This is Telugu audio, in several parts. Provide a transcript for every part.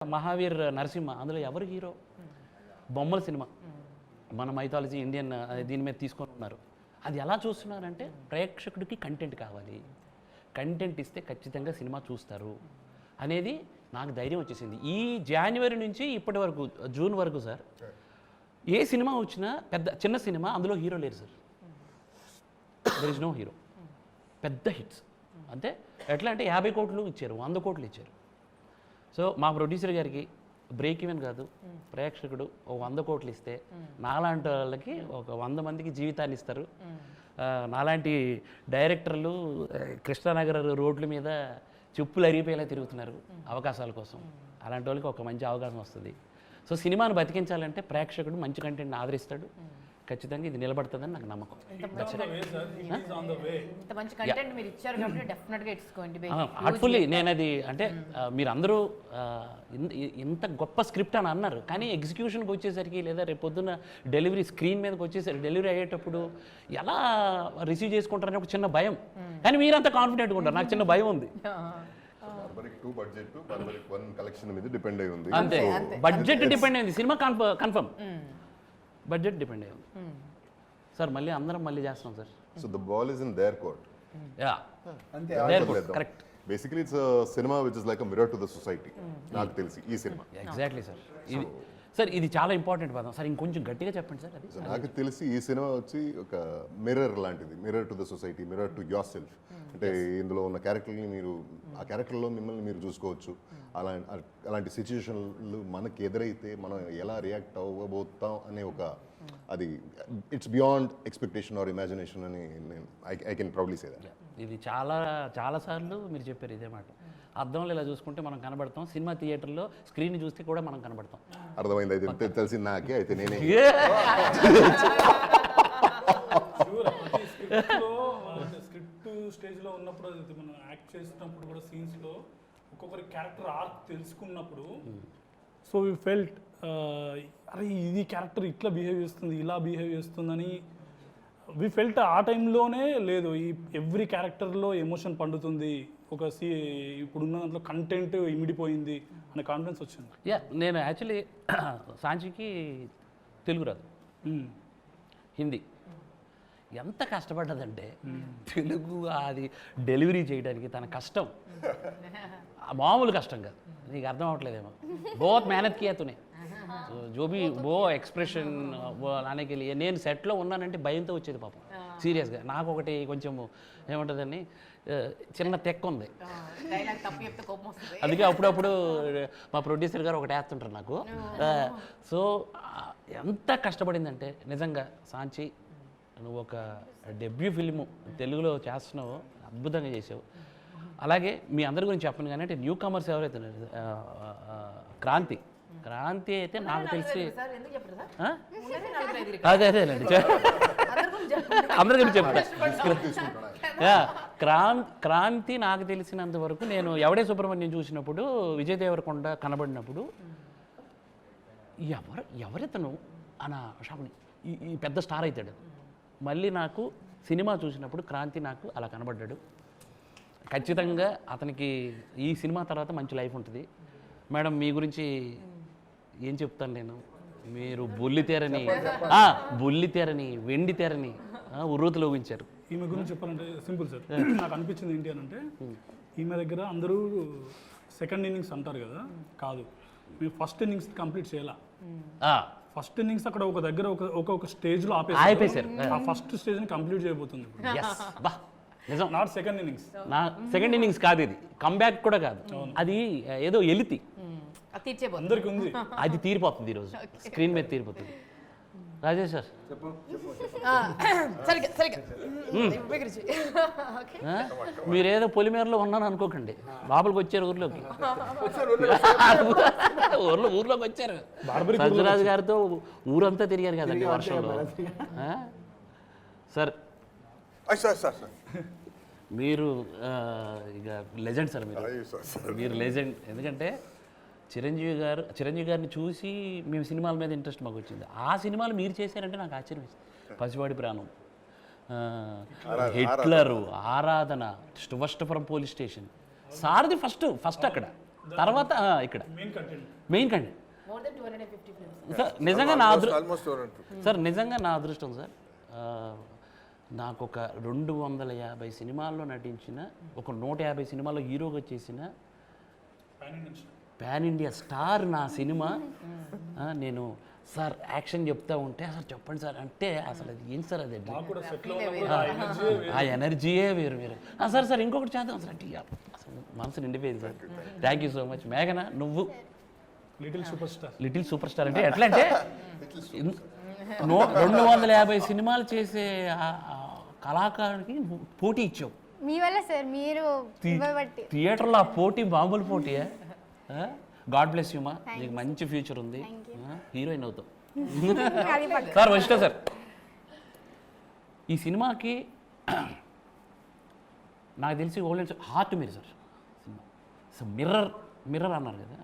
మహావీర్ నరసింహ అందులో ఎవరు హీరో? బొమ్మల సినిమా, మన మైథాలజీ ఇండియన్ దీని మీద తీసుకొని ఉన్నారు. అది ఎలా చూస్తున్నారంటే ప్రేక్షకుడికి కంటెంట్ కావాలి, కంటెంట్ ఇస్తే ఖచ్చితంగా సినిమా చూస్తారు అనేది నాకు ధైర్యం వచ్చేసింది. ఈ జనవరి నుంచి ఇప్పటి వరకు జూన్ వరకు సార్ ఏ సినిమా వచ్చినా చిన్న సినిమా అందులో హీరో లేరు sir. There is no hero. పెద్ద హిట్స్ అంటే ఎట్లా అంటే 50 కోట్లు ఇచ్చారు, 100 కోట్లు ఇచ్చారు. సో మా ప్రొడ్యూసర్ గారికి బ్రేక్ ఈవెన్ కాదు, ప్రేక్షకుడు ఒక 100 కోట్లు ఇస్తే నాలాంటి వాళ్ళకి ఒక 100 మందికి జీవితాన్ని ఇస్తారు. నాలాంటి డైరెక్టర్లు కృష్ణానగర్ రోడ్ల మీద చెప్పులు అరిగిపోయేలా తిరుగుతున్నారు అవకాశాల కోసం. అలాంటి వాళ్ళకి ఒక మంచి అవకాశం వస్తుంది. సో సినిమాను బతికించాలంటే ప్రేక్షకుడు మంచి కంటెంట్ని ఆదరిస్తాడు. ఖచ్చితంగా ఇది నిలబడుతుందని నాకు నమ్మకం. హార్ట్ఫుల్లీ నేను అది అంటే మీరందరూ ఇంత గొప్ప స్క్రిప్ట్ అని అన్నారు, కానీ ఎగ్జిక్యూషన్కి వచ్చేసరికి లేదా రేపు పొద్దున్న డెలివరీ స్క్రీన్ మీదకి వచ్చేసరికి డెలివరీ అయ్యేటప్పుడు ఎలా రిసీవ్ చేసుకుంటారని ఒక చిన్న భయం. కానీ మీరంతా కాన్ఫిడెంట్గా ఉంటారు, నాకు చిన్న భయం ఉంది. అంతే, బడ్జెట్ డిపెండ్ అయింది, సినిమా కన్ఫర్మ్, బడ్జెట్ డిపెండ్ అయ్యింది సార్. మళ్ళీ అందరం మళ్ళీ చేస్తాం sir. So the ball is in their court. Yeah their court, correct. Basically it's cinema which is like a mirror to the society. నాకు తెలిసి ఈ సినిమా ఎగ్జాక్ట్లీ సార్. ఇది సార్ ఇది చాలా ఇంపార్టెంట్ పదం సార్, ఇంకొంచెం గట్టిగా చెప్పండి సార్. అది నాకు తెలిసి ఈ సినిమా వచ్చి ఒక మిర్రర్ లాంటిది, mirror to the society, mirror to your self. అంటే ఇందులో ఉన్న క్యారెక్టర్ని మీరు ఆ క్యారెక్టర్లో మిమ్మల్ని మీరు చూసుకోవచ్చు. అలాంటి సిచ్యుయేషన్లు మనకి ఎదురైతే మనం ఎలా రియాక్ట్ అవ్వబోతాం అనే ఒక అది it's beyond expectation or imagination అని నేను I can proudly say that. ఇది చాలా సార్లు మీరు చెప్పారు ఇదే మాట. అద్దంలో ఇలా చూసుకుంటే మనం కనబడతాం, సినిమా థియేటర్లో స్క్రీన్ చూస్తే కూడా మనం కనబడతాం. అర్థమైంది అయితే తెలిసింది నాకే. అయితే నేనే స్క్రిప్ట్ స్టేజ్లో ఉన్నప్పుడు మనం యాక్ట్ చేసినప్పుడు కూడా సీన్స్లో ఒక్కొక్కరి క్యారెక్టర్ ఆర్క్ తెలుసుకున్నప్పుడు సో వీ ఫెల్ట్ అరే ఇది క్యారెక్టర్ ఇట్లా బిహేవ్ చేస్తుంది, ఇలా బిహేవ్ చేస్తుందని వి ఫెల్ట్. ఆ టైంలోనే లేదు ఈ ఎవ్రీ క్యారెక్టర్లో ఎమోషన్ పండుతుంది, ఒక ఇప్పుడున్న దాంట్లో కంటెంట్ ఇమిడిపోయింది అనే కాన్ఫిడెన్స్ వచ్చింది. నేను యాక్చువల్లీ సాంచికి తెలుగు రాదు, హిందీ. ఎంత కష్టపడ్డదంటే తెలుగు అది డెలివరీ చేయడానికి తన కష్టం మామూలు కష్టం కాదు. నీకు అర్థం అవ్వట్లేదేమో. బోత్ మెహనత్ కియా తూనే, जो भी वो ఎక్స్ప్రెషన్ లానే కే లియే. నేను సెట్లో ఉన్నానంటే భయంతో వచ్చేది పాపం, సీరియస్గా. నాకు ఒకటి కొంచెం ఏముంటుందని చిన్న తెక్క ఉంది, అందుకే అప్పుడప్పుడు మా ప్రొడ్యూసర్ గారు ఒకటి వేస్తుంటారు నాకు. సో ఎంత కష్టపడిందంటే నిజంగా సాంచి నువ్వు ఒక డెబ్యూ ఫిల్ము తెలుగులో చేస్తున్నావు, అద్భుతంగా చేసావు. అలాగే మీ అందరి గురించి చెప్పను కానీ అంటే న్యూ కమర్స్ ఎవరైతే క్రాంతి అయితే నాకు తెలిసి అదేలేండి అందరి గురించి చెప్తా. క్రాంతి నాకు తెలిసినంత వరకు నేను ఎవడే సుబ్రహ్మణ్యం చూసినప్పుడు, విజయ్ దేవరకొండ కనబడినప్పుడు ఎవరెతను అన్న షాప్ని ఈ పెద్ద స్టార్ అవుతాడు. మళ్ళీ నాకు సినిమా చూసినప్పుడు క్రాంతి నాకు అలా కనబడ్డాడు. ఖచ్చితంగా అతనికి ఈ సినిమా తర్వాత మంచి లైఫ్ ఉంటుంది. మేడం మీ గురించి ఏం చెప్తాను నేను, మీరు బుల్లితేరని వెండి తెరని ఉర్రూతులో ఊహించారు. ఈమె గురించి చెప్పాలంటే సింపుల్ సార్, నాకు అనిపించింది ఏంటి అని అంటే ఈమె దగ్గర అందరూ సెకండ్ ఇన్నింగ్స్ అంటారు కదా, కాదు మేము ఫస్ట్ ఇన్నింగ్స్ కంప్లీట్ చేయాల. ఫస్ట్ ఇన్నింగ్స్ అక్కడ ఒక దగ్గర ఒక స్టేజ్లో ఆపేసారు. ఆ ఫస్ట్ స్టేజ్ని కంప్లీట్ చేయబోతుంది నిజం. Not second innings. Second innings కాదు, ఇది కంబ్యాక్ కూడా కాదు, అది ఏదో ఎలితి అందరికి ఉంది, అది తీరిపోతుంది ఈరోజు స్క్రీన్ మీద తీరిపోతుంది. రాజేష్ సార్ మీరేదో పొలిమేరలో ఉన్నాను అనుకోకండి, లోపలికి వచ్చారు, ఊర్లోకి వచ్చారు. సజ్జరాజు గారితో ఊరంతా తిరిగారు కదండి వర్షంలో. సార్ మీరు ఇక లెజెండ్ సార్, మీరు లెజెండ్. ఎందుకంటే చిరంజీవి గారిని చూసి మేము సినిమాల మీద ఇంట్రెస్ట్ మాకు వచ్చింది. ఆ సినిమాలు మీరు చేశారంటే నాకు ఆశ్చర్యం వేసింది. పసివాడి ప్రాణం, హిట్లరు, ఆరాధన, స్టువస్టపురం పోలీస్ స్టేషన్, సారథి ఫస్ట్ అక్కడ తర్వాత ఇక్కడ మెయిన్ కంటెంట్. మెయిన్ కండి More than 250 films. సార్ నిజంగా నా ఆల్మోస్ట్ సార్ నిజంగా నా అదృష్టం సార్. నాకు ఒక 250 సినిమాల్లో నటించిన, ఒక 150 సినిమాల్లో హీరోగా చేసిన పాన్ ఇండియా స్టార్ నా సినిమా. నేను సార్ యాక్షన్ చెప్తా ఉంటే అసలు చెప్పండి సార్ అంటే అసలు అది ఏంటి సార్ అది ఆ ఎనర్జీయే వేరు వేరు. సార్ సార్ ఇంకొకటి చేద్దాం సార్ అంటే అసలు మనసు నిండిపోయింది sir. Thank you so much. మేఘన నువ్వు little super star. Little super star అంటే ఎట్లా అంటే 250 సినిమాలు చేసే కళాకారుడికి పోటీ ఇచ్చావు. మీ వల్ల సార్, మీరు ఇవ్వబట్టి. థియేటర్లో ఆ పోటీ మామూలు పోటీయే. గాడ్ బ్లెస్ యూ మా, నీకు మంచి ఫ్యూచర్ ఉంది, హీరోయిన్ అవుతావు. సార్ వశిష్ఠ సార్, ఈ సినిమాకి నాకు తెలిసి ఓల్డ్ హార్ట్ మీరు సార్. సినిమా మిర్రర్ మిర్రర్ అన్నారు కదా,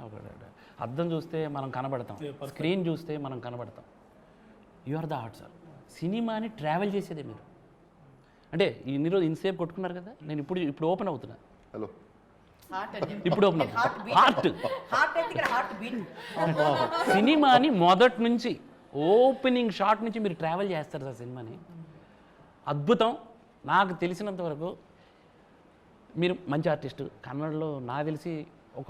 అద్దం చూస్తే మనం కనబడతాం, స్క్రీన్ చూస్తే మనం కనబడతాం. You are the heart sir. సినిమాని ట్రావెల్ చేసేదే మీరు. అంటే ఇన్ని రోజు ఇన్సేపు కొట్టుకున్నారు కదా, నేను ఇప్పుడు ఓపెన్ అవుతున్నా. హలో ఇప్పుడు ఓపెన్ అవుతున్నా. హార్ట్ సినిమాని మొదటి నుంచి ఓపెనింగ్ షాట్ నుంచి మీరు ట్రావెల్ చేస్తారు సార్ సినిమాని. అద్భుతం. నాకు తెలిసినంత వరకు మీరు మంచి ఆర్టిస్ట్. కన్నడలో నాకు తెలిసి ఒక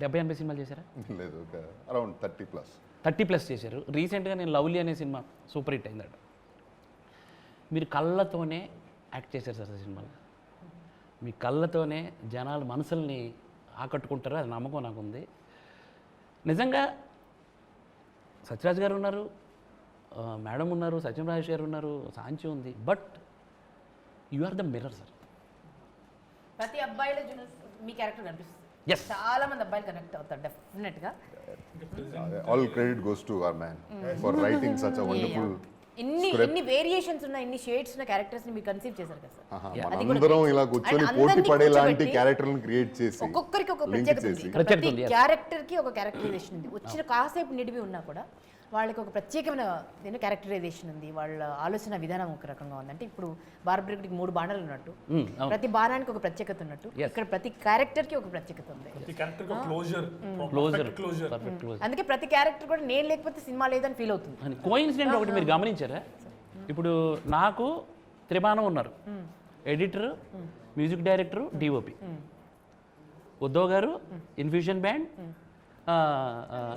70-80 సినిమాలు చేశారా? లేదు, ఒక అరౌండ్ 30+. 30+ చేశారు. రీసెంట్గా నేను లవ్లీ అనే సినిమా సూపర్ హిట్ అయిందట. మీరు కళ్ళతోనే యాక్ట్ చేశారు సార్ సినిమాలో. మీ కళ్ళతోనే జనాల మనసుల్ని ఆకట్టుకుంటారు, అది నమ్మకం నాకు ఉంది. నిజంగా సత్యరాజ్ గారు ఉన్నారు, మేడం ఉన్నారు, సత్యం రాజేష్ గారు ఉన్నారు, సాంచి ఉంది. But you are the mirror sir. ప్రతి అబ్బాయిలో మీ క్యారెక్టర్ కనిపిస్తుంది. Yes. చాలా మంది అబ్బాయిలు కనెక్ట్ అవుతారు డెఫినెట్ గా. All credit goes to our man for writing such a wonderful ఎన్ని వేరియేషన్స్ ఉన్న, ఎన్ని షేడ్స్ ఉన్న క్యారెక్టర్స్ ని మీరు కన్సీవ్ చేశారు కదా సార్. మనందరం ఇలా కూర్చొని పోటీ పడేలాంటి క్యారెక్టర్లను క్రియేట్ చేసి ఒక్కొక్కరికి ఒక ప్రత్యేకత ఉంది. ప్రతి క్యారెక్టర్ కి ఒక క్యారెక్టరైజేషన్ ఉంది. వచ్చిన కాసేపు నిడివి ఉన్నా కూడా వాళ్ళకి ఒక ప్రత్యేకమైన క్యారెక్టరైజేషన్ ఉంది. వాళ్ళ ఆలోచన విధానం ఒక రకంగా ఉంది. అంటే ఇప్పుడు బార్బరీకి 3 బాణాలు ఉన్నట్టు, ప్రతి బాణానికి ఒక ప్రత్యేకత ఉన్నట్టు, ఇక్కడ ప్రతి క్యారెక్టర్ కి ఒక ప్రత్యేకత ఉంది. అందుకే ప్రతి క్యారెక్టర్ కూడా నేను లేకపోతే సినిమా లేదని ఫీల్ అవుతుంది. కోఇన్సిడెంట్ ఒకటి మీరు గమనించారా? ఇప్పుడు నాకు త్రిబాణం ఉన్నారు, editor, music director, DOP. Uddhav గారు ఇన్ఫ్యూషన్ బ్యాండ్,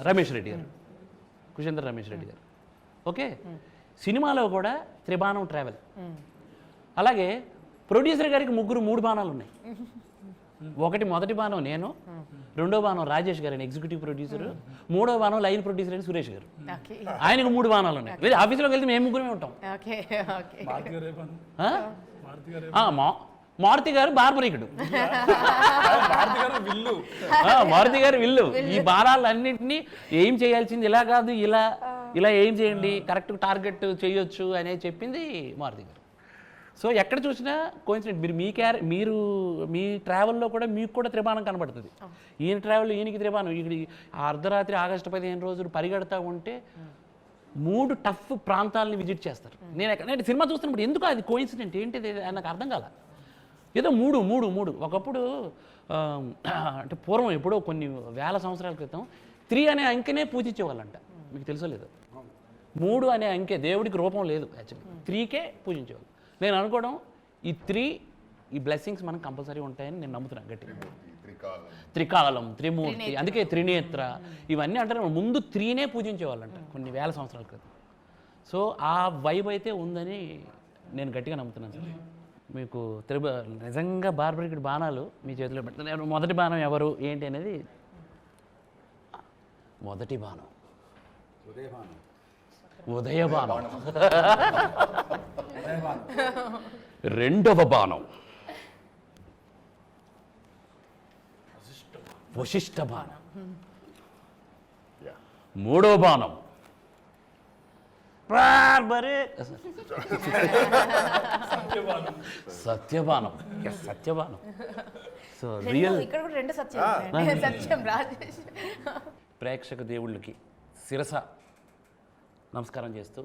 రమేష్ రెడ్డి గారు, కుషేంద్ర రమేష్ రెడ్డి గారు. ఓకే, సినిమాలో కూడా త్రిబాణం ట్రావెల్. అలాగే ప్రొడ్యూసర్ గారికి 3 బాణాలు ఉన్నాయి. మొదటి బాణం నేను, రెండో బాణం రాజేష్ గారు అని ఎగ్జిక్యూటివ్ ప్రొడ్యూసర్, మూడో బాణం లైన్ ప్రొడ్యూసర్ అని సురేష్ గారు. ఆయనకు 3 బాణాలు ఉన్నాయి. ఆఫీస్లోకి వెళ్తే మేము 3 ఉంటాం. మారుతి గారు బార్బరీకుడు, మారుతి గారు విల్లు. ఈ బాణాలన్నింటినీ ఏం చేయాల్సింది ఇలా కాదు, ఇలా ఏం చేయండి, కరెక్ట్ టార్గెట్ చేయొచ్చు అనేది చెప్పింది మారుతి గారు. సో ఎక్కడ చూసినా కోయిన్సిడెంట్. మీరు మీ ట్రావెల్లో కూడా మీకు కూడా త్రిబాణం కనబడుతుంది. ఈయన ట్రావెల్లో ఈయనకి త్రిబాణం. ఇక్కడ అర్ధరాత్రి ఆగస్టు 15 రోజులు పరిగెడతా ఉంటే 3 టఫ్ ప్రాంతాలని విజిట్ చేస్తారు. నేను సినిమా చూస్తున్నప్పుడు ఎందుకు అది కోయిన్సిడెంట్ ఏంటిది నాకు అర్థం కాల. ఏదో మూడు ఒకప్పుడు అంటే పూర్వం ఎప్పుడో కొన్ని వేల సంవత్సరాల క్రితం 3 అనే అంకెనే పూజించేవాళ్ళంట. మీకు తెలుసో లేదు? 3 అనే అంకె దేవుడికి రూపం లేదు, యాక్చువల్లీ 3కే పూజించేవాళ్ళు. నేను అనుకోవడం ఈ బ్లెస్సింగ్స్ మనకు కంపల్సరీ ఉంటాయని నేను నమ్ముతున్నాను గట్టిగా. త్రికాలం, త్రిమూర్తి, అందుకే త్రినేత్ర ఇవన్నీ అంటారు. ముందు 3నే పూజించేవాళ్ళంట కొన్ని వేల సంవత్సరాల క్రితం. సో ఆ వైబ్ అయితే ఉందని నేను గట్టిగా నమ్ముతున్నాను సార్. మీకు నిజంగా బార్బరీకి బాణాలు మీ చేతిలో పెడతాను. మొదటి బాణం ఎవరు ఏంటి అనేది. మొదటి బాణం ఉదయ బాణం. రెండవ బాణం వశిష్ఠ బాణం. మూడో బాణం సత్యబాణం. సత్యబాణం. సో రియల్ ఇక్కడ కూడా 2 సత్యం రాజేష్. ప్రేక్షక దేవుళ్ళకి శిరస నమస్కారం చేస్తూ